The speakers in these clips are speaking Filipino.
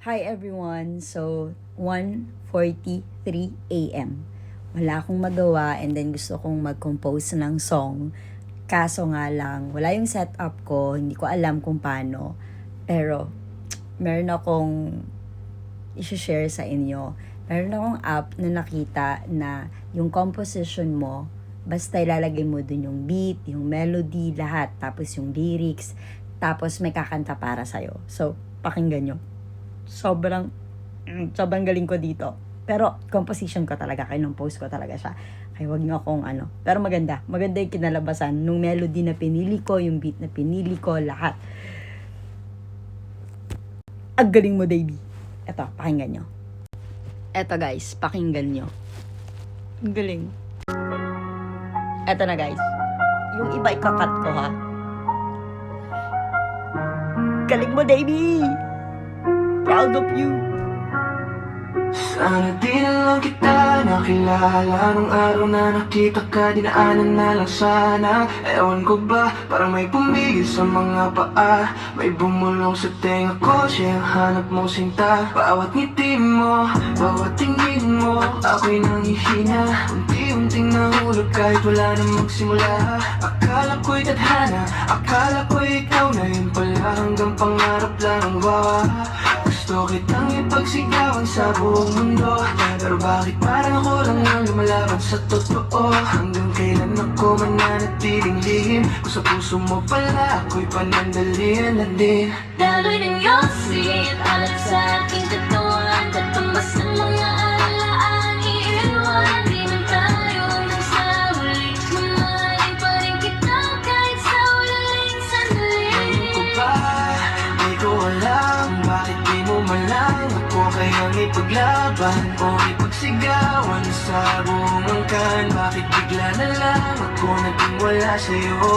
Hi everyone! So, 1:43 a.m. Wala akong magawa and then gusto kong mag-compose ng song. Kaso nga lang, wala yung setup ko, hindi ko alam kung paano. Pero, meron akong i-share sa inyo. Meron akong app na nakita na yung composition mo, basta ilalagay mo dun yung beat, yung melody, lahat. Tapos yung lyrics, tapos may kakanta para sa'yo. So, pakinggan nyo. Sobrang galing ko dito. Pero composition ko talaga, kaya nung post ko talaga siya. Kaya wag niyo akong Pero maganda yung kinalabasan. Nung melody na pinili ko, yung beat na pinili ko, lahat. Ang galing mo, baby. Eto, pakinggan nyo. Eto guys, pakinggan nyo. Ang galing. Eto na guys. Yung iba ikakat ko ha. Galing mo, baby! Proud of you. Sana di na lang kita nakilala nung araw na nakita ka, dinaanan na lang sana. Ewan ko ba, parang may pumigil sa mga paa, may bumulong sa tenga ko, siya ang hanap mong sinta. Bawat ngiti mo, bawat tingin mo, ako'y nanghihina. Unti-unting nahulog kahit wala na magsimula. Akala ko'y tadhana, akala ko'y ikaw na yun pala, hanggang pangarap lang ang wawa. Gusto kitang ipagsigawan sa buong mundo, pero bakit parang ako lang ang lumalaban sa totoo? Hanggang kailan ako mananatiling lihim, kung sa puso mo pala ako'y panandalian na din. Daloy ng iyong sweet, alat sa aking katawan, katumbas ng mga alalaan, iiwan. Di man tayo nang sa huli, mamahalin pa rin kita kahit sa huling sandali. Ngayon ko ba, di ko alam, bakit di mo malang ako kayang ipaglaban o ipagsigawan sa buong angkan. Bakit bigla na lang ako naging wala sa'yo?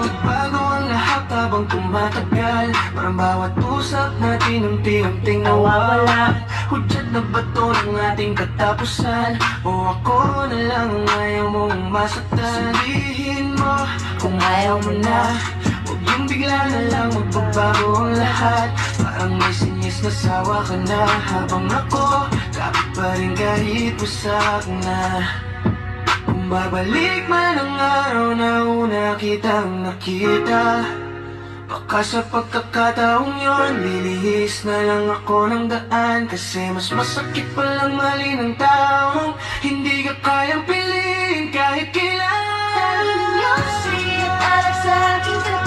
Nagbago ang lahat habang tumatagal, parang bawat usap natin unti-unting nawawala. Hudyat na ba ito ng ating katapusan, o ako na lang ang ayaw mong masaktan? Sabihin mo kung ayaw mo na, huwag yung bigla na lang magbabago ang lahat. Parang may sinyas na sawa ka na, habang ako kapit pa rin kahit wasak na. Kung babalik man ang araw na una kitang nakita, baka sa pagkakataong yon lilihis na lang ako ng daan. Kasi mas masakit palang mali ng taong hindi ka kayang piliin kahit kailan. Daloy ng iyong sweet, alat sa aking katawan,